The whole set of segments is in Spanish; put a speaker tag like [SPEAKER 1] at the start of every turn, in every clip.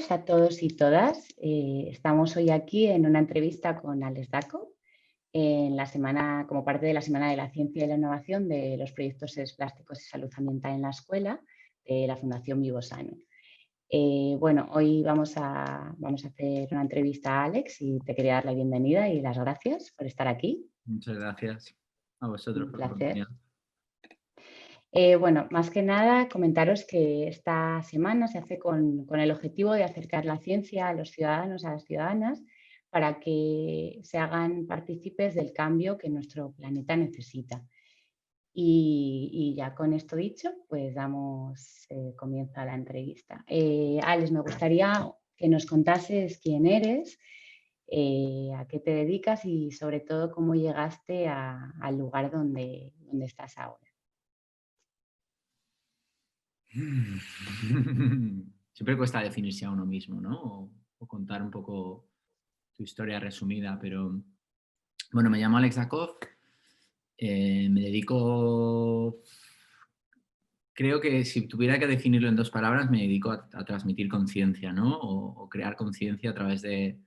[SPEAKER 1] noches a todos y todas. Estamos hoy aquí en una entrevista con Alex Daco en la semana, como parte de la Semana de la Ciencia y la Innovación de los proyectos plásticos y salud ambiental en la escuela de la Fundación Vivo Sano. Bueno, hoy vamos a hacer una entrevista a Alex y te quería dar la bienvenida y las gracias por estar aquí.
[SPEAKER 2] Muchas gracias a vosotros
[SPEAKER 1] Un
[SPEAKER 2] por la
[SPEAKER 1] placer.
[SPEAKER 2] oportunidad.
[SPEAKER 1] Bueno, más que nada, comentaros que esta semana se hace con el objetivo de acercar la ciencia a los ciudadanos, a las ciudadanas, para que se hagan partícipes del cambio que nuestro planeta necesita. Y ya con esto dicho, pues damos comienzo a la entrevista. Alex, me gustaría que nos contases quién eres, a qué te dedicas y sobre todo cómo llegaste al lugar donde estás ahora.
[SPEAKER 2] Siempre cuesta definirse a uno mismo, ¿no? O contar un poco tu historia resumida, pero bueno, me llamo Alex Dakov, me dedico, creo que si tuviera que definirlo en dos palabras, me dedico a transmitir conciencia, ¿no? O crear conciencia a través de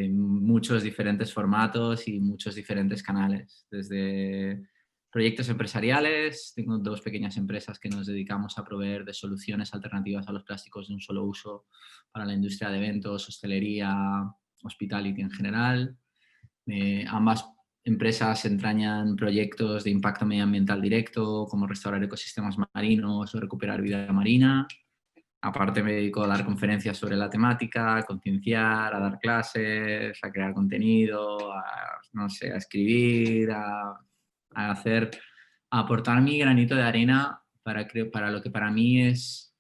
[SPEAKER 2] muchos diferentes formatos y muchos diferentes canales, desde proyectos empresariales. Tengo dos pequeñas empresas que nos dedicamos a proveer de soluciones alternativas a los plásticos de un solo uso para la industria de eventos, hostelería, hospitality en general. Ambas empresas entrañan proyectos de impacto medioambiental directo, como restaurar ecosistemas marinos o recuperar vida marina. Aparte me dedico a dar conferencias sobre la temática, a concienciar, a dar clases, a crear contenido, no sé, a escribir, a hacer, a aportar mi granito de arena para lo que para mí es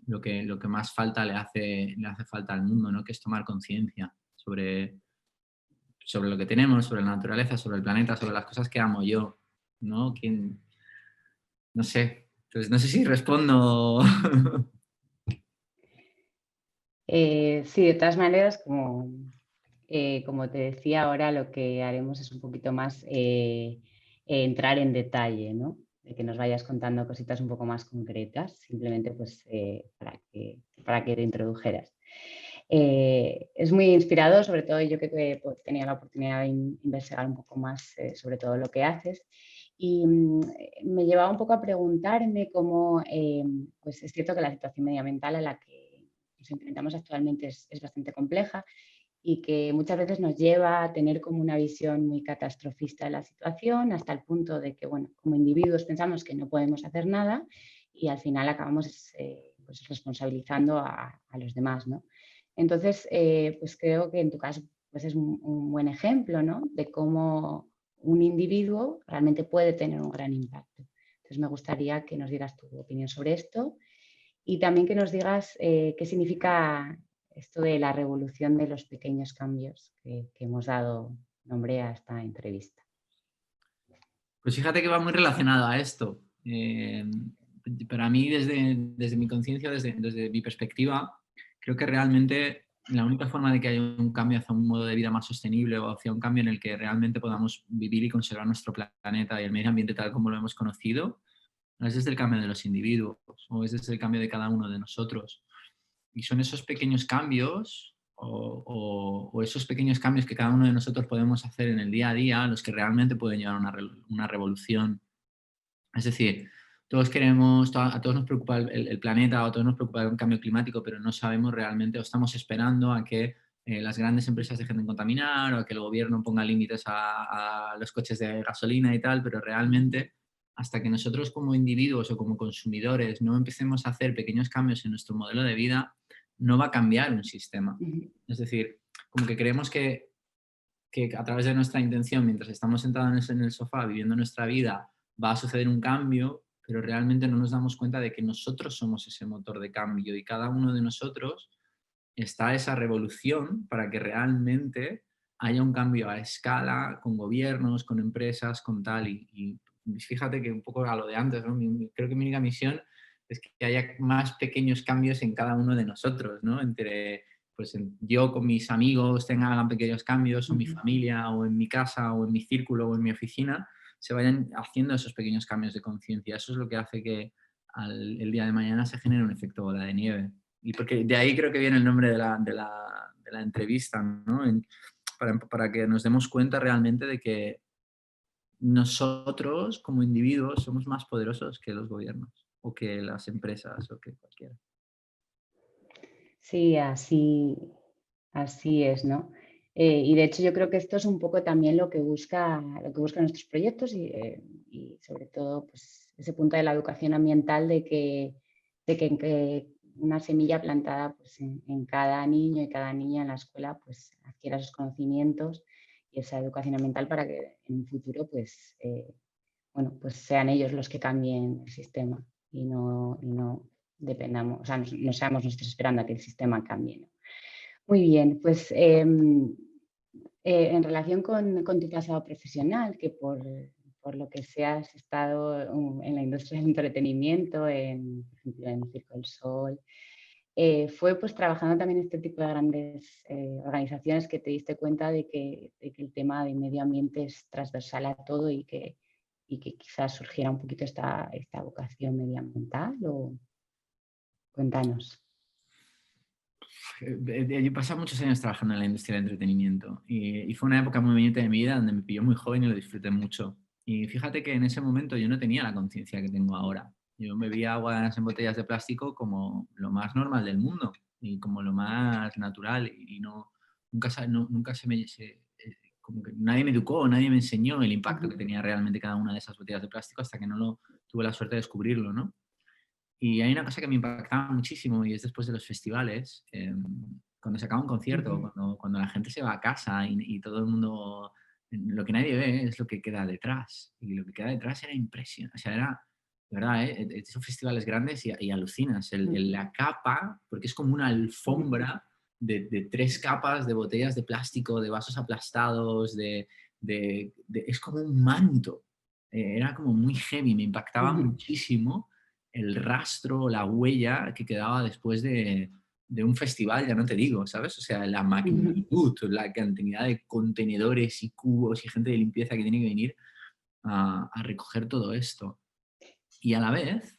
[SPEAKER 2] lo que más falta le hace falta al mundo, ¿no? Que es tomar conciencia sobre lo que tenemos, sobre la naturaleza, sobre el planeta, sobre las cosas que amo yo, ¿no? No sé. Entonces, no sé si respondo.
[SPEAKER 1] Sí, de todas maneras, como te decía, ahora lo que haremos es un poquito más entrar en detalle, ¿no? De que nos vayas contando cositas un poco más concretas, simplemente pues para que te introdujeras. Es muy inspirador, sobre todo yo que pues, tenía la oportunidad de investigar un poco más sobre todo lo que haces. Y me llevaba un poco a preguntarme cómo, pues es cierto que la situación medioambiental a la que nos enfrentamos actualmente es bastante compleja y que muchas veces nos lleva a tener como una visión muy catastrofista de la situación, hasta el punto de que, bueno, como individuos pensamos que no podemos hacer nada y al final acabamos pues responsabilizando a los demás, ¿no? Entonces, pues creo que en tu caso pues es un buen ejemplo, ¿no? De cómo un individuo realmente puede tener un gran impacto. Entonces, me gustaría que nos dieras tu opinión sobre esto y también que nos digas qué significa esto de la revolución de los pequeños cambios que hemos dado nombre a esta entrevista.
[SPEAKER 2] Pues fíjate que va muy relacionado a esto. Para mí, desde mi conciencia, desde mi perspectiva, creo que realmente la única forma de que haya un cambio hacia un modo de vida más sostenible o hacia un cambio en el que realmente podamos vivir y conservar nuestro planeta y el medio ambiente tal como lo hemos conocido, no es desde el cambio de los individuos o es desde el cambio de cada uno de nosotros. Y son esos pequeños cambios o esos pequeños cambios que cada uno de nosotros podemos hacer en el día a día los que realmente pueden llevar a una revolución. Es decir, a todos nos preocupa el planeta, o a todos nos preocupa el cambio climático, pero no sabemos realmente o estamos esperando a que las grandes empresas dejen de contaminar o a que el gobierno ponga límites a los coches de gasolina y tal, pero realmente hasta que nosotros como individuos o como consumidores no empecemos a hacer pequeños cambios en nuestro modelo de vida, no va a cambiar un sistema.
[SPEAKER 1] Ujú.
[SPEAKER 2] Es decir, como que creemos que a través de nuestra intención, mientras estamos sentados en el sofá viviendo nuestra vida, va a suceder un cambio, pero realmente no nos damos cuenta de que nosotros somos ese motor de cambio y cada uno de nosotros está esa revolución para que realmente haya un cambio a escala, con gobiernos, con empresas, con tal. Y fíjate que un poco a lo de antes, ¿no? Creo que mi única misión es que haya más pequeños cambios en cada uno de nosotros, ¿no? Entre pues yo con mis amigos hagan pequeños cambios, o mi
[SPEAKER 1] Ujú.
[SPEAKER 2] familia, o en mi casa, o en mi círculo, o en mi oficina, se vayan haciendo esos pequeños cambios de conciencia. Eso es lo que hace que el día de mañana se genere un efecto bola de nieve. Y porque de ahí creo que viene el nombre de la entrevista, ¿no? Para que nos demos cuenta realmente de que nosotros como individuos somos más poderosos que los gobiernos o que las empresas o que cualquiera.
[SPEAKER 1] Sí, así es, ¿no? Y de hecho yo creo que esto es un poco también lo que buscan nuestros proyectos y sobre todo pues, ese punto de la educación ambiental de que una semilla plantada pues, en cada niño y cada niña en la escuela pues adquiera esos conocimientos y esa educación ambiental para que en un futuro pues, bueno, pues sean ellos los que cambien el sistema y no dependamos, o sea, no seamos nosotros esperando a que el sistema cambie, ¿no? Muy bien, pues en relación con tu pasado profesional, que por lo que sea has estado en la industria del entretenimiento, por ejemplo, en Circo del Sol, fue pues trabajando también en este tipo de grandes organizaciones que te diste cuenta de que el tema de medio ambiente es transversal a todo y que quizás surgiera un poquito esta vocación medioambiental, o cuéntanos.
[SPEAKER 2] Yo he pasado muchos años trabajando en la industria del entretenimiento y fue una época muy bonita de mi vida donde me pilló muy joven y lo disfruté mucho. Y fíjate que en ese momento yo no tenía la conciencia que tengo ahora. Yo bebía aguas en botellas de plástico como lo más normal del mundo y como lo más natural y nunca como que nadie me educó, nadie me enseñó el impacto que
[SPEAKER 1] Ujú,
[SPEAKER 2] tenía realmente cada una de esas botellas de plástico hasta que tuve la suerte de descubrirlo, ¿no? Y hay una cosa que me impactaba muchísimo y es después de los festivales, cuando se acaba un concierto,
[SPEAKER 1] ujú,
[SPEAKER 2] cuando la gente se va a casa y todo el mundo, lo que nadie ve es lo que queda detrás. Y lo que queda detrás era impresionante. O sea, era, de verdad, esos festivales grandes y alucinas. La capa, porque es como una
[SPEAKER 1] ujú,
[SPEAKER 2] alfombra de 3 capas de botellas de plástico, de vasos aplastados, es como un manto. Era como muy heavy, me impactaba
[SPEAKER 1] ujú,
[SPEAKER 2] muchísimo el rastro, la huella que quedaba después de un festival, ya no te digo, ¿sabes? O sea, la
[SPEAKER 1] ujú,
[SPEAKER 2] magnitud, la cantidad de contenedores y cubos y gente de limpieza que tiene que venir a recoger todo esto. Y a la vez,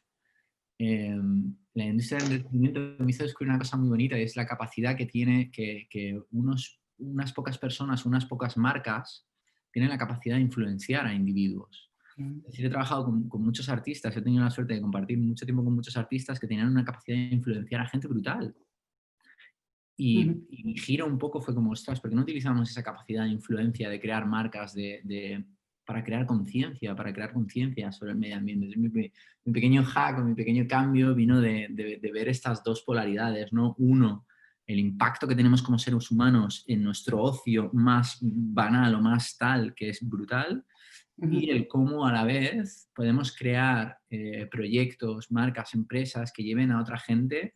[SPEAKER 2] la industria del entretenimiento me hizo descubrir una cosa muy bonita y es la capacidad que tiene que unas pocas personas, unas pocas marcas tienen la capacidad de influenciar a individuos.
[SPEAKER 1] ujú,
[SPEAKER 2] Es decir, he trabajado con muchos artistas, he tenido la suerte de compartir mucho tiempo con muchos artistas que tenían una capacidad de influenciar a gente brutal.
[SPEAKER 1] ujú,
[SPEAKER 2] Y mi giro un poco fue como, ostras, ¿por qué no utilizamos esa capacidad de influencia, de crear marcas, para crear conciencia sobre el medio ambiente? Mi pequeño hack o mi pequeño cambio vino de ver estas dos polaridades, ¿no? Uno, el impacto que tenemos como seres humanos en nuestro ocio más banal o más tal, que es brutal, y
[SPEAKER 1] ujú,
[SPEAKER 2] el cómo a la vez podemos crear proyectos, marcas, empresas que lleven a otra gente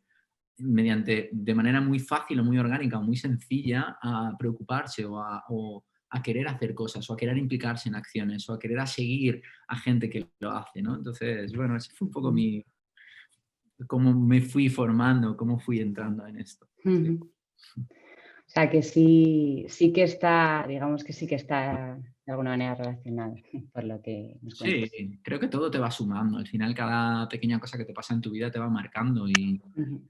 [SPEAKER 2] de manera muy fácil o muy orgánica o muy sencilla a preocuparse o a querer hacer cosas o a querer implicarse en acciones o a querer a seguir a gente que lo hace, ¿no? Entonces, bueno, ese fue un poco
[SPEAKER 1] ujú,
[SPEAKER 2] cómo me fui formando, cómo fui entrando en esto. Sí.
[SPEAKER 1] ujú. O sea que sí que está, digamos que sí que está de alguna manera relacionado, por lo que nos
[SPEAKER 2] Sí,
[SPEAKER 1] cuentas.
[SPEAKER 2] creo que todo te va sumando. Al final, cada pequeña cosa que te pasa en tu vida te va marcando
[SPEAKER 1] Ujú,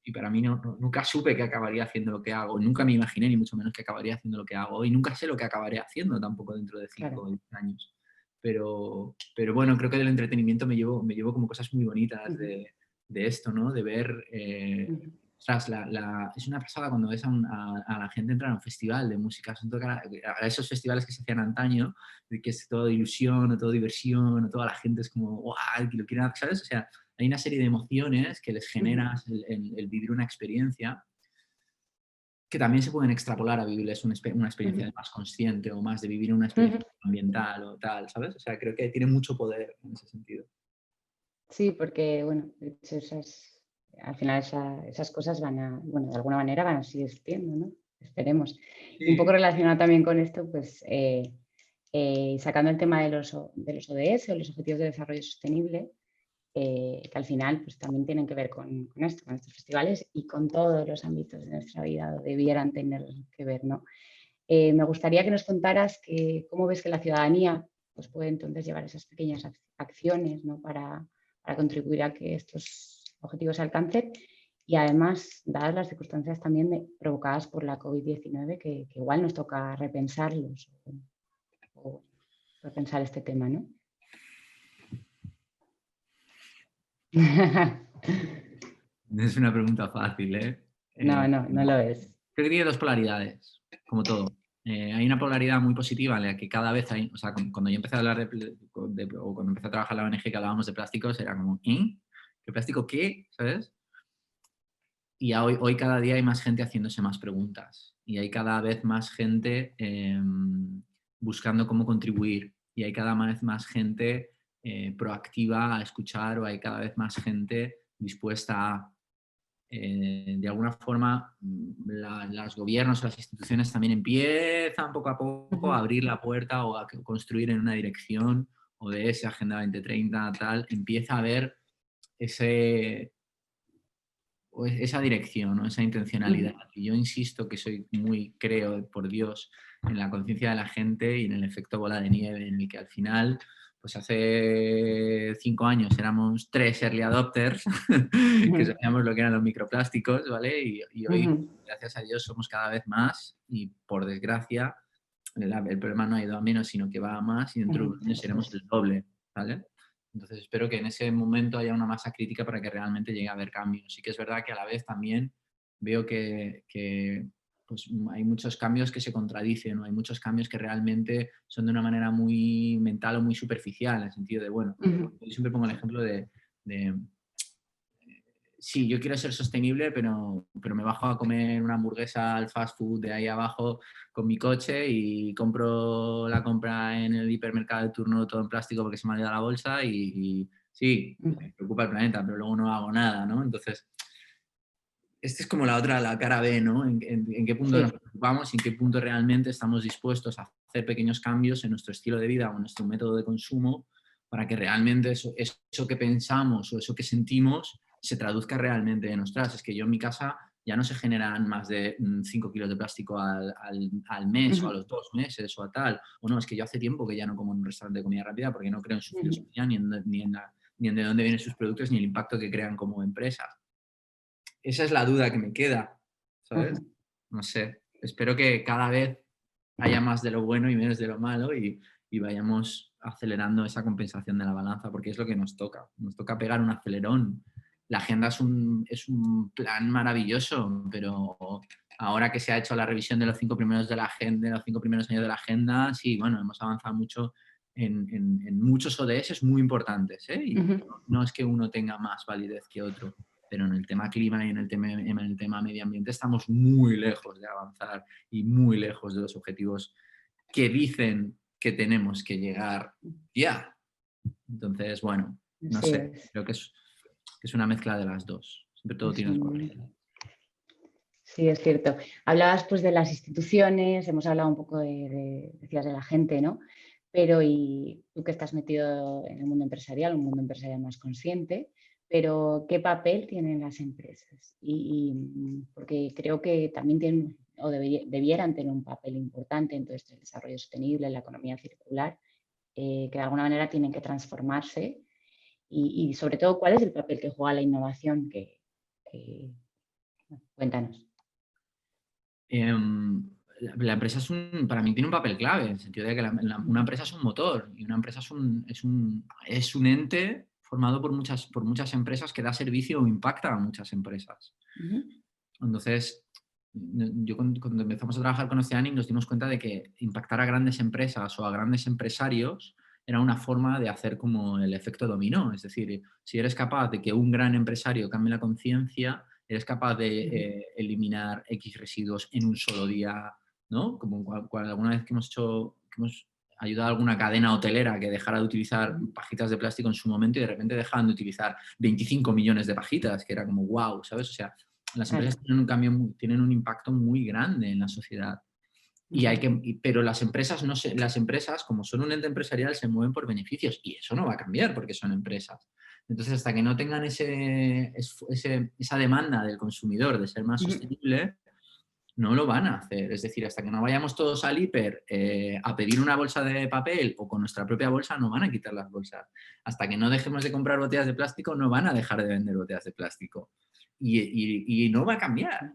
[SPEAKER 2] y para mí nunca supe que acabaría haciendo lo que hago, nunca me imaginé ni mucho menos que acabaría haciendo lo que hago y nunca sé lo que acabaré haciendo tampoco dentro de 5
[SPEAKER 1] claro.
[SPEAKER 2] o 10 años. Pero bueno, creo que del entretenimiento me llevo como cosas muy bonitas
[SPEAKER 1] Ujú,
[SPEAKER 2] de esto, ¿no? De ver,
[SPEAKER 1] ujú,
[SPEAKER 2] ostras, es una pasada cuando ves a la gente entrar a un festival de música, a esos festivales que se hacían antaño, de que es todo ilusión o todo diversión o toda la gente es como, ¡guau! Que lo quieren hacer, ¿sabes? O sea, hay una serie de emociones que les
[SPEAKER 1] ujú,
[SPEAKER 2] generas el vivir una experiencia que también se pueden extrapolar a vivirles una experiencia
[SPEAKER 1] ujú,
[SPEAKER 2] de más consciente o más de vivir una
[SPEAKER 1] ujú.
[SPEAKER 2] experiencia ambiental o tal, ¿sabes? O sea, creo que tiene mucho poder en ese sentido.
[SPEAKER 1] Sí, porque bueno, de hecho al final esas cosas bueno, de alguna manera van a seguir existiendo, ¿no? Esperemos. Y un poco
[SPEAKER 2] Sí,
[SPEAKER 1] relacionado también con esto, pues sacando el tema de los ODS, o los Objetivos de Desarrollo Sostenible, que al final pues también tienen que ver con esto, con estos festivales y con todos los ámbitos de nuestra vida, o debieran tener que ver, ¿no? Me gustaría que nos contaras cómo ves que la ciudadanía pues, puede entonces llevar esas pequeñas acciones, ¿no? para contribuir a que estos objetivos se alcancen Y además, dadas las circunstancias también provocadas por la COVID-19, que igual nos toca repensarlos o repensar este tema, ¿no?
[SPEAKER 2] Es una pregunta fácil, ¿eh?
[SPEAKER 1] No, no, no lo es.
[SPEAKER 2] Creo que tiene dos polaridades, como todo. Hay una polaridad muy positiva en la que cada vez hay, o sea, cuando yo empecé a hablar o cuando empecé a trabajar en la ONG que hablábamos de plásticos, era como, ¿eh? ¿Qué plástico qué? ¿Sabes? Y hoy cada día hay más gente haciéndose más preguntas y hay cada vez más gente buscando cómo contribuir y hay cada vez más gente proactiva a escuchar o hay cada vez más gente dispuesta a de alguna forma los gobiernos o las instituciones también empiezan poco a poco a abrir la puerta o a construir en una dirección o de esa Agenda 2030 tal, empieza a haber esa dirección, ¿no? Esa intencionalidad. Y yo insisto que creo, por Dios, en la conciencia de la gente y en el efecto bola de nieve, en el que al final pues hace 5 años éramos 3 early adopters que sabíamos lo que eran los microplásticos, ¿vale? Y hoy, gracias a Dios, somos cada vez más y por desgracia el problema no ha ido a menos, sino que va a más y dentro de unos años seremos el doble, ¿vale? Entonces espero que en ese momento haya una masa crítica para que realmente llegue a haber cambios. Sí que es verdad que a la vez también veo que pues hay muchos cambios que se contradicen, ¿no? Hay muchos cambios que realmente son de una manera muy mental o muy superficial, en el sentido de, bueno, yo siempre pongo el ejemplo de sí, yo quiero ser sostenible, pero me bajo a comer una hamburguesa al fast food de ahí abajo con mi coche y compro la compra en el hipermercado de turno todo en plástico porque se me ha olvidado la bolsa y sí, me preocupa el planeta, pero luego no hago nada, ¿no? Entonces, esta es como la cara B, ¿no? En qué punto nos
[SPEAKER 1] Sí.
[SPEAKER 2] preocupamos y en qué punto realmente estamos dispuestos a hacer pequeños cambios en nuestro estilo de vida o en nuestro método de consumo para que realmente eso que pensamos o eso que sentimos se traduzca realmente en ostras, es que yo en mi casa ya no se generan más de 5 kilos de plástico al mes o a los 2 meses o a tal. O no, es que yo hace tiempo que ya no como en un restaurante de comida rápida porque no creo en su filosofía ni en de dónde vienen sus productos ni el impacto que crean como empresas. Esa es la duda que me queda, ¿sabes? No sé. Espero que cada vez haya más de lo bueno y menos de lo malo y vayamos acelerando esa compensación de la balanza, porque es lo que nos toca. Nos toca pegar un acelerón. La agenda es un plan maravilloso, pero ahora que se ha hecho la revisión de los 5 primeros de la agenda, de los 5 primeros años de la agenda, sí, bueno, hemos avanzado mucho en muchos ODS muy importantes, ¿eh? Y no es que uno tenga más validez que otro, pero en el tema clima y en el tema medio ambiente estamos muy lejos de avanzar y muy lejos de los objetivos que dicen que tenemos que llegar ya. Entonces, bueno, no
[SPEAKER 1] Así
[SPEAKER 2] sé,
[SPEAKER 1] es.
[SPEAKER 2] creo que es una mezcla de las dos. Siempre todo tiene su origen.
[SPEAKER 1] Sí, es cierto. Hablabas pues de las instituciones, hemos hablado un poco decías, de la gente, ¿no? Pero y tú que estás metido en el mundo empresarial, un mundo empresarial más consciente, pero ¿qué papel tienen las empresas? Porque creo que también tienen o debieran tener un papel importante en todo este desarrollo sostenible, en la economía circular, que de alguna manera tienen que transformarse y sobre todo, ¿cuál es el papel que juega la innovación? Cuéntanos.
[SPEAKER 2] La empresa para mí tiene un papel clave, en el sentido de que una empresa es un motor y una empresa es un ente formado por muchas empresas que da servicio o impacta a muchas empresas. Entonces, cuando empezamos a trabajar con Oceanic nos dimos cuenta de que impactar a grandes empresas o a grandes empresarios era una forma de hacer como el efecto dominó. Es decir, si eres capaz de que un gran empresario cambie la conciencia, eres capaz de eliminar X residuos en un solo día, ¿no? Como alguna vez que hemos ayudado a alguna cadena hotelera que dejara de utilizar pajitas de plástico en su momento y de repente dejaban de utilizar 25 millones de pajitas, que era como wow, ¿sabes? O sea, las empresas tienen un impacto muy grande en la sociedad. Pero las empresas, las empresas, como son un ente empresarial, se mueven por beneficios y eso no va a cambiar porque son empresas. Entonces, hasta que no tengan esa demanda del consumidor de ser más sostenible, no lo van a hacer. Es decir, hasta que no vayamos todos al hiper a pedir una bolsa de papel o con nuestra propia bolsa, no van a quitar las bolsas. Hasta que no dejemos de comprar botellas de plástico, no van a dejar de vender botellas de plástico. y no va a cambiar.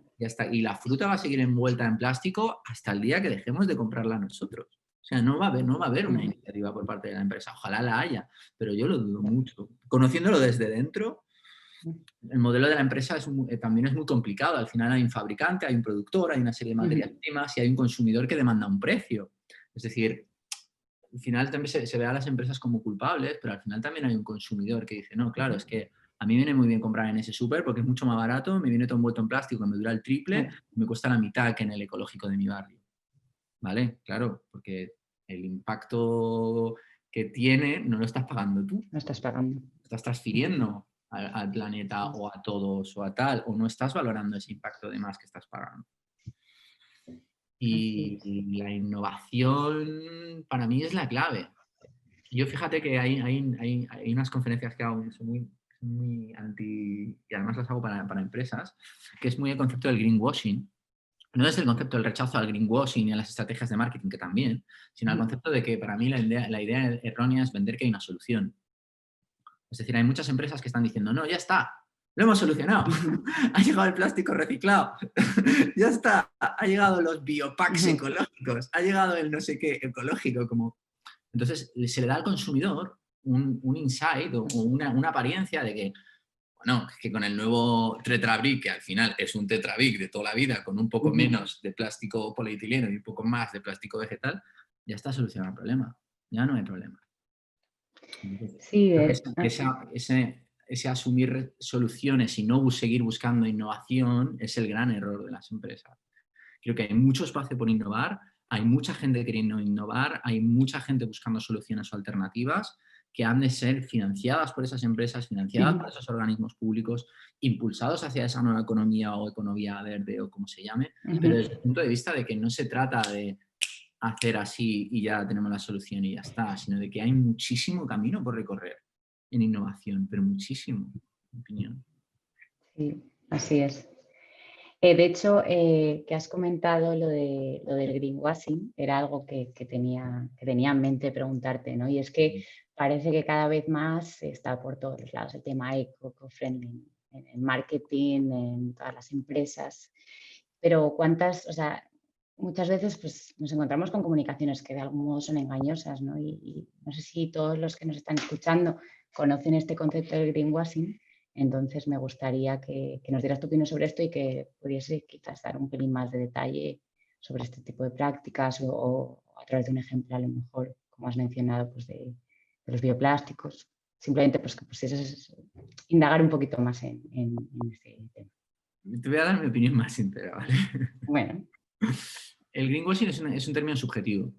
[SPEAKER 2] Y la fruta va a seguir envuelta en plástico hasta el día que dejemos de comprarla nosotros. O sea, no va a haber una iniciativa por parte de la empresa. Ojalá la haya, pero yo lo dudo mucho. Conociéndolo desde dentro, el modelo de la empresa también es muy complicado. Al final hay un fabricante, hay un productor, hay una serie de materias primas y hay un consumidor que demanda un precio. Es decir, al final también se ve a las empresas como culpables, pero al final también hay un consumidor que dice, no, claro, es que a mí viene muy bien comprar en ese súper porque es mucho más barato, me viene todo envuelto en plástico, me dura el triple, y me cuesta la mitad que en el ecológico de mi barrio. ¿Vale? Claro, porque el impacto que tiene no lo estás pagando tú.
[SPEAKER 1] No estás pagando.
[SPEAKER 2] Estás transfiriendo al planeta o a todos o a tal, o no estás valorando ese impacto de más que estás pagando. Y la innovación para mí es la clave. Yo fíjate que hay unas conferencias que hago muy anti, y además las hago para empresas, que es muy el concepto del greenwashing. No es el concepto del rechazo al greenwashing y a las estrategias de marketing, que también, sino el concepto de que para mí la idea errónea es vender que hay una solución. Es decir, hay muchas empresas que están diciendo, no, ya está, lo hemos solucionado. Ha llegado el plástico reciclado. Ya está, ha llegado los biopacks ecológicos, ha llegado el no sé qué ecológico. Entonces, se le da al consumidor un insight o una apariencia de que, bueno, que con el nuevo Tetrabric, que al final es un Tetrabric de toda la vida, con un poco menos de plástico polietileno y un poco más de plástico vegetal, ya está solucionado el problema. Ya no hay problema.
[SPEAKER 1] Sí,
[SPEAKER 2] Ese asumir soluciones y no seguir buscando innovación es el gran error de las empresas. Creo que hay mucho espacio por innovar, hay mucha gente queriendo innovar, hay mucha gente buscando soluciones o alternativas que han de ser financiadas por esas empresas, financiadas por esos organismos públicos, impulsados hacia esa nueva economía o economía verde o como se llame, pero desde el punto de vista de que no se trata de hacer así y ya tenemos la solución y ya está, sino de que hay muchísimo camino por recorrer en innovación, pero muchísimo, en mi opinión.
[SPEAKER 1] Sí, así es. De hecho, que has comentado lo del greenwashing, era algo que tenía en mente preguntarte, ¿no? Y es que parece que cada vez más está por todos los lados el tema eco-friendly, en marketing, en todas las empresas. Pero o sea, muchas veces pues, nos encontramos con comunicaciones que de algún modo son engañosas, ¿no? Y no sé si todos los que nos están escuchando conocen este concepto del greenwashing. Entonces me gustaría que nos dieras tu opinión sobre esto y que pudiese quizás dar un pelín más de detalle sobre este tipo de prácticas o a través de un ejemplo a lo mejor, como has mencionado, pues de los bioplásticos. Simplemente pues que pusieses indagar un poquito más en este tema.
[SPEAKER 2] Te voy a dar mi opinión más sincera, ¿vale?
[SPEAKER 1] Bueno.
[SPEAKER 2] El greenwashing es un término subjetivo.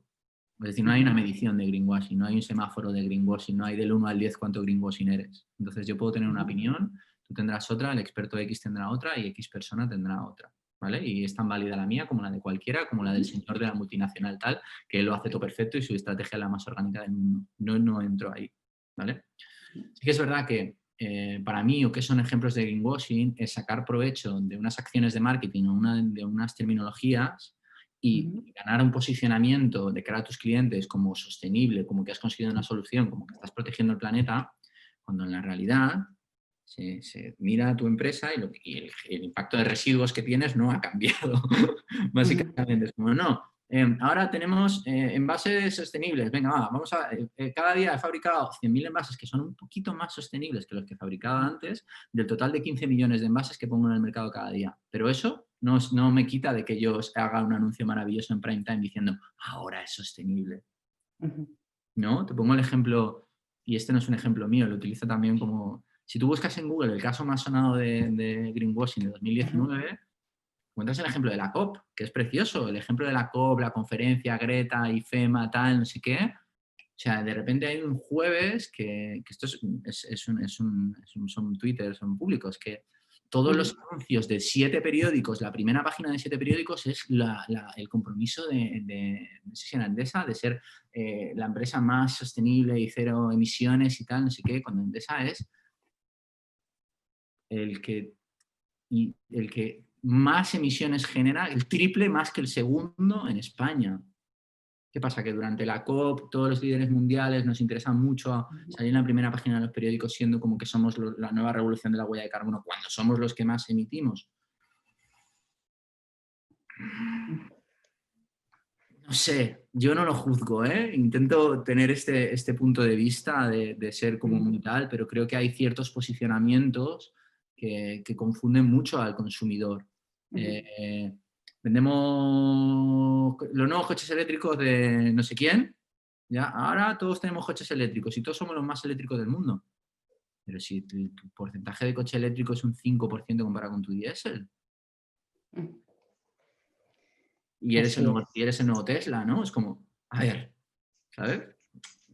[SPEAKER 2] Es decir, no hay una medición de greenwashing, no hay un semáforo de greenwashing, no hay del 1 al 10 cuánto greenwashing eres. Entonces yo puedo tener una opinión, tú tendrás otra, el experto X tendrá otra y X persona tendrá otra. ¿Vale? Y es tan válida la mía como la de cualquiera, como la del señor de la multinacional tal, que lo hace todo perfecto y su estrategia es la más orgánica del mundo. No entro ahí. ¿Vale? Sí que es verdad que para mí, o que son ejemplos de greenwashing, es sacar provecho de unas acciones de marketing o de unas terminologías y ganar un posicionamiento de cara a tus clientes como sostenible, como que has conseguido una solución, como que estás protegiendo el planeta, cuando en la realidad se mira a tu empresa y el impacto de residuos que tienes no ha cambiado. Básicamente es como, no, ahora tenemos envases sostenibles. Venga, vamos a... cada día he fabricado 100.000 envases que son un poquito más sostenibles que los que fabricaba antes, del total de 15 millones de envases que pongo en el mercado cada día. Pero eso no me quita de que yo haga un anuncio maravilloso en prime time diciendo, ahora es sostenible. ¿No? Te pongo el ejemplo, y este no es un ejemplo mío, lo utilizo también como... Si tú buscas en Google el caso más sonado de greenwashing de 2019... Encuentras el ejemplo de la COP, que es precioso, el ejemplo de la COP, la conferencia, Greta, IFEMA, tal, no sé qué. O sea, de repente hay un jueves que esto son Twitter, son públicos, que todos los anuncios de 7 periódicos, la primera página de 7 periódicos es el compromiso de Endesa de ser la empresa más sostenible y cero emisiones y tal, no sé qué, cuando Endesa es el que más emisiones genera, el triple más que el segundo en España. ¿Qué pasa? Que durante la COP todos los líderes mundiales nos interesan mucho salir en la primera página de los periódicos siendo como que somos la nueva revolución de la huella de carbono, cuando somos los que más emitimos. No sé, yo no lo juzgo, ¿eh? Intento tener este punto de vista de ser como muy tal, pero creo que hay ciertos posicionamientos que confunden mucho al consumidor. Vendemos los nuevos coches eléctricos de no sé quién, ¿ya? Ahora todos tenemos coches eléctricos y todos somos los más eléctricos del mundo. Pero si tu porcentaje de coche eléctrico es un 5% comparado con tu diésel. Y eres el nuevo Tesla, ¿no? Es como, a ver, ¿sabes?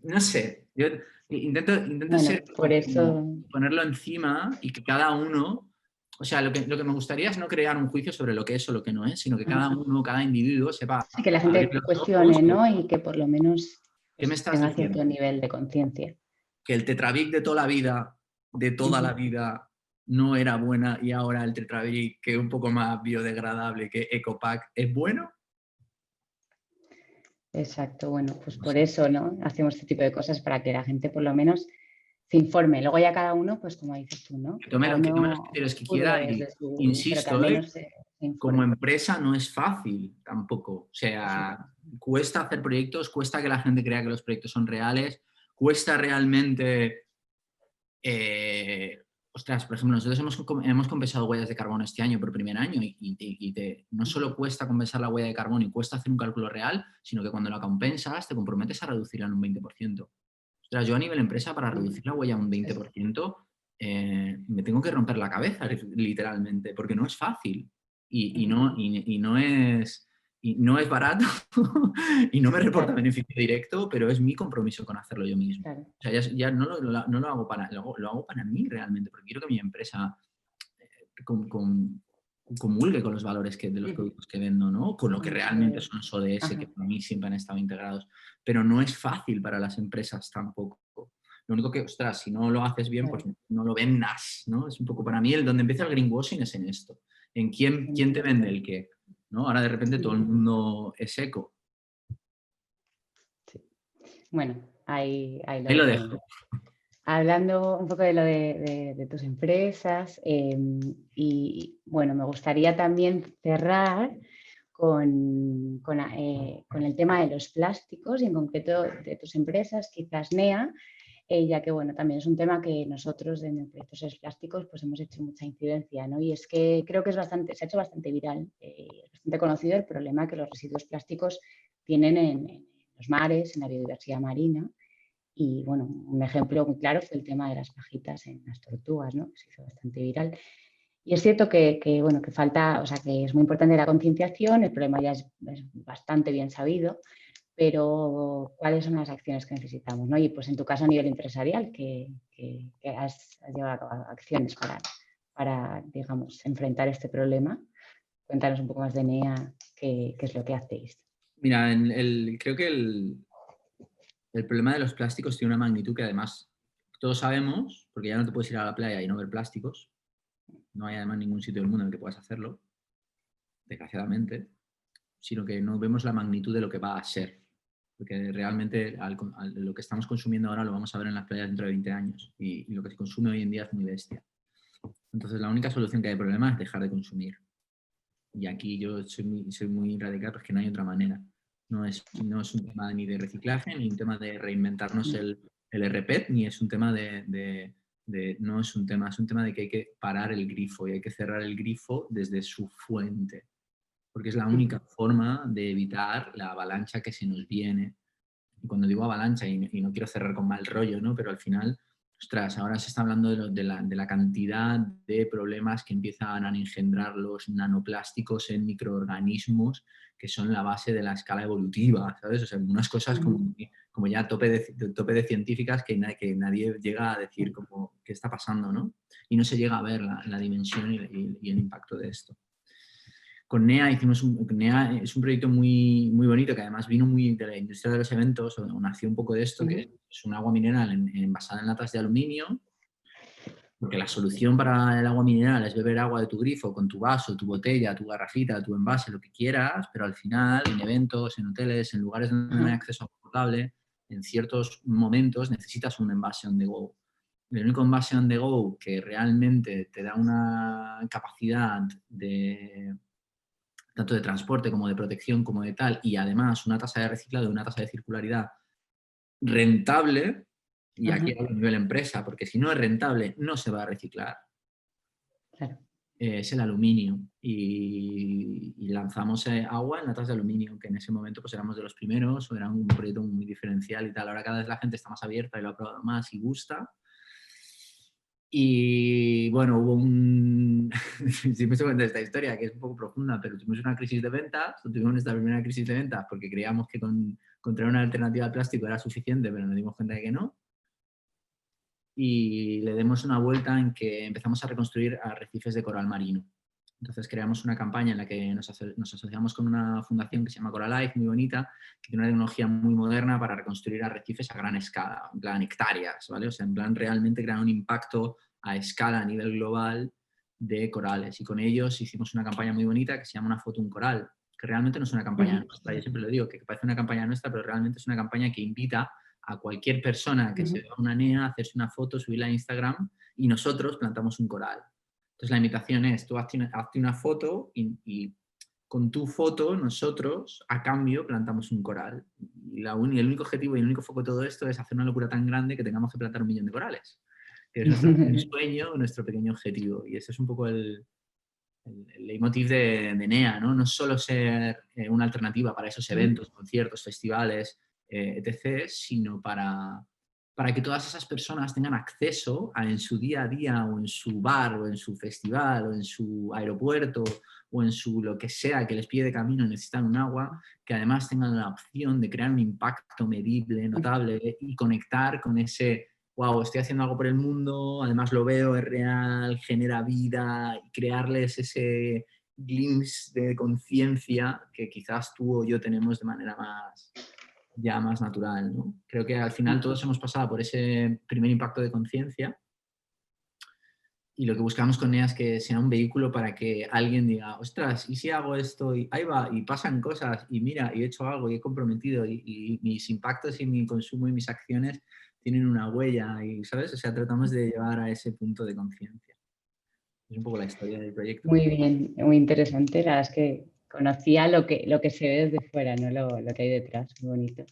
[SPEAKER 2] No sé, yo intento
[SPEAKER 1] Bueno,
[SPEAKER 2] ser
[SPEAKER 1] por eso...
[SPEAKER 2] ponerlo encima y que cada uno, o sea, lo que me gustaría es no crear un juicio sobre lo que es o lo que no es, sino que cada uno, cada individuo sepa
[SPEAKER 1] Sí, que la
[SPEAKER 2] abrir
[SPEAKER 1] gente
[SPEAKER 2] los ojos.
[SPEAKER 1] cuestione, ¿no? Y que por lo menos
[SPEAKER 2] ¿Qué me
[SPEAKER 1] pues,
[SPEAKER 2] estás
[SPEAKER 1] tenga
[SPEAKER 2] diciendo?
[SPEAKER 1] cierto nivel de conciencia.
[SPEAKER 2] Que el Tetrabric de toda la vida, no era buena y ahora el Tetrabric, que es un poco más biodegradable que Ecopack, ¿es bueno?
[SPEAKER 1] Exacto, bueno, pues por eso, ¿no? Hacemos este tipo de cosas para que la gente por lo menos se informe. Luego ya cada uno, pues como dices tú, ¿no?
[SPEAKER 2] Que
[SPEAKER 1] Que
[SPEAKER 2] tome
[SPEAKER 1] cada
[SPEAKER 2] los
[SPEAKER 1] uno
[SPEAKER 2] criterios que quiera
[SPEAKER 1] juzgue
[SPEAKER 2] y,
[SPEAKER 1] desde su... pero que al
[SPEAKER 2] insisto,
[SPEAKER 1] menos se
[SPEAKER 2] como
[SPEAKER 1] informe.
[SPEAKER 2] empresa no es fácil tampoco. O sea, cuesta hacer proyectos, cuesta que la gente crea que los proyectos son reales, cuesta realmente... ostras, por ejemplo, nosotros hemos compensado huellas de carbono este año por primer año y no solo cuesta compensar la huella de carbono y cuesta hacer un cálculo real, sino que cuando la compensas te comprometes a reducirla en un 20%. Ostras, yo a nivel empresa para reducir la huella un 20% me tengo que romper la cabeza literalmente, porque no es fácil y no es barato y no me reporta beneficio directo, pero es mi compromiso con hacerlo yo mismo.
[SPEAKER 1] Claro.
[SPEAKER 2] O sea, ya no lo hago lo hago para mí realmente, porque quiero que mi empresa comulgue con los valores de los productos que vendo, ¿no? Con lo que realmente son los ODS, que para mí siempre han estado integrados. Pero no es fácil para las empresas tampoco. Lo único que, ostras, si no lo haces bien, pues no lo vendas, ¿no? Es un poco para mí donde empieza el greenwashing es en esto. En quién te vende el qué, ¿no? Ahora de repente todo el mundo es eco.
[SPEAKER 1] Sí. Bueno, ahí
[SPEAKER 2] Ahí lo dejo.
[SPEAKER 1] Hablando un poco de lo de tus empresas y bueno, me gustaría también cerrar con el tema de los plásticos y en concreto de tus empresas, quizás NEA, ya que bueno, también es un tema que nosotros en el proyecto SES Plásticos pues hemos hecho mucha incidencia, ¿no? Y es que creo que se ha hecho bastante viral, es bastante conocido el problema que los residuos plásticos tienen en los mares, en la biodiversidad marina. Y bueno, un ejemplo muy claro fue el tema de las pajitas en las tortugas, ¿no? Se hizo bastante viral. Y es cierto bueno, que falta, o sea, que es muy importante la concienciación, el problema ya es bastante bien sabido, pero ¿cuáles son las acciones que necesitamos? ¿No? Y pues en tu caso a nivel empresarial, que has llevado a cabo acciones para, digamos, enfrentar este problema. Cuéntanos un poco más de NEA, qué es lo que hacéis.
[SPEAKER 2] Mira, creo que el problema de los plásticos tiene una magnitud que además todos sabemos, porque ya no te puedes ir a la playa y no ver plásticos. No hay además ningún sitio del mundo en el que puedas hacerlo, desgraciadamente, sino que no vemos la magnitud de lo que va a ser. Porque realmente lo que estamos consumiendo ahora lo vamos a ver en las playas dentro de 20 años y lo que se consume hoy en día es muy bestia. Entonces la única solución que hay al problema es dejar de consumir. Y aquí yo soy muy radical porque no hay otra manera. No es un tema ni de reciclaje, ni un tema de reinventarnos el RPET, ni es un tema no es un tema de que hay que parar el grifo y hay que cerrar el grifo desde su fuente, porque es la única forma de evitar la avalancha que se nos viene. Y cuando digo avalancha, y no quiero cerrar con mal rollo, ¿no? Pero al final, ostras, ahora se está hablando de la cantidad de problemas que empiezan a engendrar los nanoplásticos en microorganismos que son la base de la escala evolutiva, ¿sabes? O sea, unas cosas como ya tope de científicas que nadie llega a decir como qué está pasando, ¿no? Y no se llega a ver la dimensión y el impacto de esto. Con NEA NEA es un proyecto muy, muy bonito que además vino muy de la industria de los eventos, o nació un poco de esto, que es un agua mineral basada en latas de aluminio Porque la solución para el agua mineral es beber agua de tu grifo con tu vaso, tu botella, tu garrafita, tu envase, lo que quieras, pero al final en eventos, en hoteles, en lugares donde no hay acceso a agua potable, en ciertos momentos necesitas un envase on the go. El único envase on the go que realmente te da una capacidad de tanto de transporte como de protección como de tal, y además una tasa de reciclado y una tasa de circularidad rentable, y aquí hablo a nivel empresa, porque si no es rentable no se va a reciclar,
[SPEAKER 1] Claro.
[SPEAKER 2] es el aluminio. Y lanzamos agua en latas de aluminio, que en ese momento pues éramos de los primeros, o era un proyecto muy diferencial y tal. Ahora cada vez la gente está más abierta y lo ha probado más y gusta. Y bueno, hubo un... siempre se cuenta esta historia que es un poco profunda, pero tuvimos una crisis de ventas, tuvimos nuestra primera crisis de ventas porque creíamos que con traer una alternativa al plástico era suficiente, pero nos dimos cuenta de que no. Y le demos una vuelta en que empezamos a reconstruir arrecifes de coral marino. Entonces creamos una campaña en la que nos asociamos con una fundación que se llama Coralife, muy bonita, que tiene una tecnología muy moderna para reconstruir arrecifes a gran escala, en plan hectáreas, ¿vale? O sea, en plan realmente crear un impacto a escala a nivel global de corales. Y con ellos hicimos una campaña muy bonita que se llama Una foto, un coral, que realmente no es una campaña nuestra. Yo siempre lo digo, que parece una campaña nuestra, pero realmente es una campaña que invita a cualquier persona que se vea una NEA, hacerse una foto, subirla a Instagram y nosotros plantamos un coral. Entonces la invitación es, tú hazte una foto y con tu foto nosotros a cambio plantamos un coral. Y el único objetivo y el único foco de todo esto es hacer una locura tan grande que tengamos que plantar 1 millón de corales. Que es nuestro pequeño sueño, nuestro pequeño objetivo. Y ese es un poco el leitmotiv de NEA, ¿no? No solo ser una alternativa para esos eventos, conciertos, festivales, etc., sino para que todas esas personas tengan acceso a, en su día a día, o en su bar, o en su festival, o en su aeropuerto, o en su lo que sea que les pide de camino y necesitan un agua, que además tengan la opción de crear un impacto medible, notable, y conectar con ese wow, estoy haciendo algo por el mundo, además lo veo, es real, genera vida, y crearles ese glimpse de conciencia que quizás tú o yo tenemos de manera más natural, ¿no? Creo que al final todos hemos pasado por ese primer impacto de conciencia y lo que buscamos con ella es que sea un vehículo para que alguien diga, ostras, ¿y si hago esto? Y ahí va, y pasan cosas, y mira, y he hecho algo, y he comprometido, y mis impactos y mi consumo y mis acciones tienen una huella, y ¿sabes? O sea, tratamos de llevar a ese punto de conciencia. Es un poco la historia del proyecto.
[SPEAKER 1] Muy bien, muy interesante. La verdad es que conocía lo que se ve desde fuera, no lo que hay detrás, muy bonito.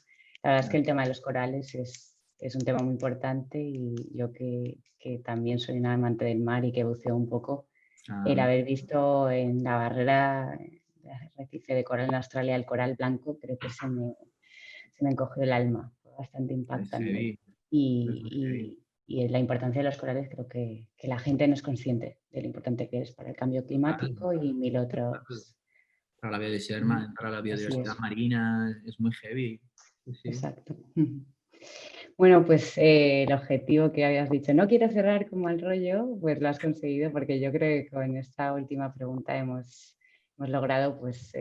[SPEAKER 1] La verdad es que el tema de los corales es un tema muy importante y yo que también soy una amante del mar y que buceo un poco, el haber visto en la barrera de arrecife de coral en Australia el coral blanco, creo que se me encogió el alma, fue bastante impactante. Y la importancia de los corales creo que la gente no es consciente de lo importante que es para el cambio climático y mil otros.
[SPEAKER 2] Para la biodiversidad, para la
[SPEAKER 1] Así
[SPEAKER 2] biodiversidad
[SPEAKER 1] es,
[SPEAKER 2] marina es muy heavy. Sí.
[SPEAKER 1] exacto. Bueno, pues el objetivo que habías dicho, no quiero cerrar como el rollo, pues lo has conseguido porque yo creo que con esta última pregunta hemos logrado pues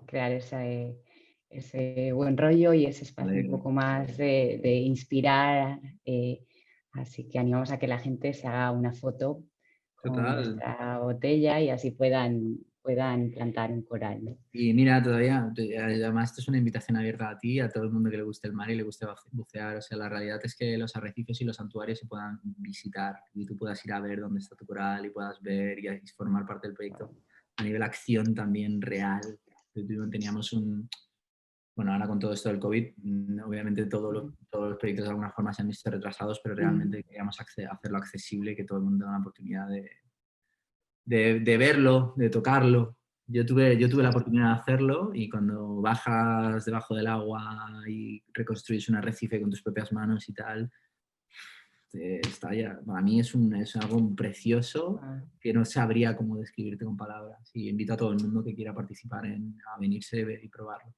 [SPEAKER 1] crear ese buen rollo y ese espacio un poco más de inspirar. Así que animamos a que la gente se haga una foto con
[SPEAKER 2] Total.
[SPEAKER 1] nuestra botella y así puedan plantar un coral, ¿no?
[SPEAKER 2] Y mira, además esto es una invitación abierta a ti, a todo el mundo que le guste el mar y le guste bucear. O sea, la realidad es que los arrecifes y los santuarios se puedan visitar y tú puedas ir a ver dónde está tu coral y puedas ver y formar parte del proyecto a nivel acción también real. Teníamos bueno, ahora con todo esto del COVID, obviamente todos los proyectos de alguna forma se han visto retrasados, pero realmente queríamos hacerlo accesible y que todo el mundo tenga la oportunidad de verlo, de tocarlo. Yo tuve la oportunidad de hacerlo y cuando bajas debajo del agua y reconstruyes un arrecife con tus propias manos y tal, estalla. Para mí es algo precioso que no sabría cómo describirte con palabras. Y invito a todo el mundo que quiera participar a venirse y probarlo.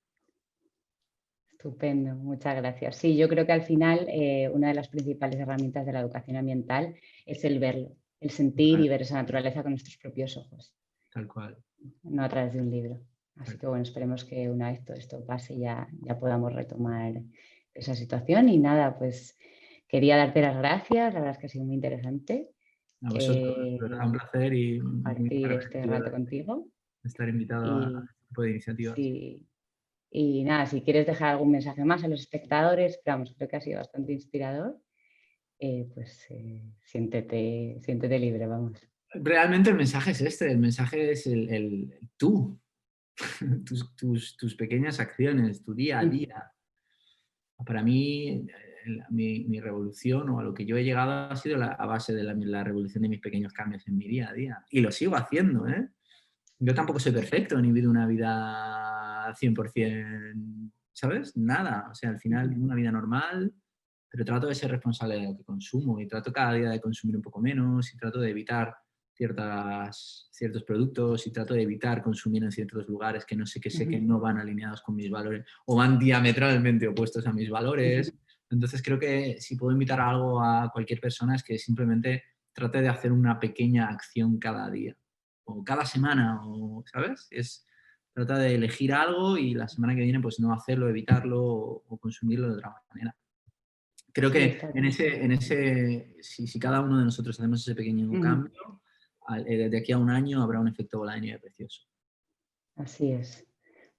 [SPEAKER 1] Estupendo, muchas gracias. Sí, yo creo que al final una de las principales herramientas de la educación ambiental es el verlo, el sentir y ver esa naturaleza con nuestros propios ojos.
[SPEAKER 2] Tal cual.
[SPEAKER 1] No a través de un libro. Así que bueno, esperemos que una vez todo esto pase ya podamos retomar esa situación y nada, pues quería darte las gracias, la verdad es que ha sido muy interesante
[SPEAKER 2] A vosotros, de verdad, un placer y muy
[SPEAKER 1] compartir este
[SPEAKER 2] agradecido
[SPEAKER 1] rato contigo.
[SPEAKER 2] de estar invitado a
[SPEAKER 1] Y
[SPEAKER 2] este tipo de iniciativas.
[SPEAKER 1] sí, y nada, si quieres dejar algún mensaje más a los espectadores, pero vamos, creo que ha sido bastante inspirador, pues siéntete libre, vamos.
[SPEAKER 2] Realmente el mensaje es este, el mensaje es el tú, tus pequeñas acciones, tu día a día. Para mí, mi revolución o a lo que yo he llegado ha sido a base de la revolución de mis pequeños cambios en mi día a día. Y lo sigo haciendo, ¿eh? Yo tampoco soy perfecto, ni vivo una vida 100%, ¿sabes? Nada. O sea, al final vivo una vida normal, pero trato de ser responsable de lo que consumo y trato cada día de consumir un poco menos y trato de evitar ciertos productos y trato de evitar consumir en ciertos lugares que no sé que sé que no van alineados con mis valores o van diametralmente opuestos a mis valores. Entonces creo que si puedo invitar a algo a cualquier persona es que simplemente trate de hacer una pequeña acción cada día o cada semana, o, ¿sabes? Trata de elegir algo y la semana que viene pues no hacerlo, evitarlo o consumirlo de otra manera. Creo
[SPEAKER 1] Sí,
[SPEAKER 2] que
[SPEAKER 1] está
[SPEAKER 2] si cada uno de nosotros hacemos ese pequeño cambio, de aquí a un año habrá un efecto bola de nieve precioso.
[SPEAKER 1] así es.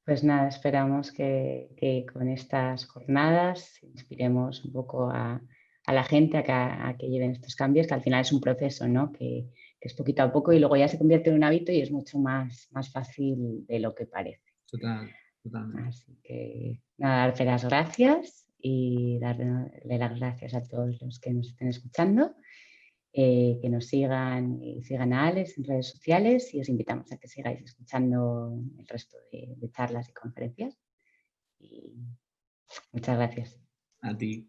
[SPEAKER 1] Pues nada, esperamos que con estas jornadas inspiremos un poco a la gente a que lleven estos cambios, que al final es un proceso, ¿no? Que es poquito a poco y luego ya se convierte en un hábito y es mucho más fácil de lo que parece.
[SPEAKER 2] Totalmente.
[SPEAKER 1] Así que nada, darte las gracias y darle las gracias a todos los que nos estén escuchando. Que nos sigan y sigan a Alex en redes sociales y os invitamos a que sigáis escuchando el resto de charlas y conferencias. Y muchas gracias.
[SPEAKER 2] A ti.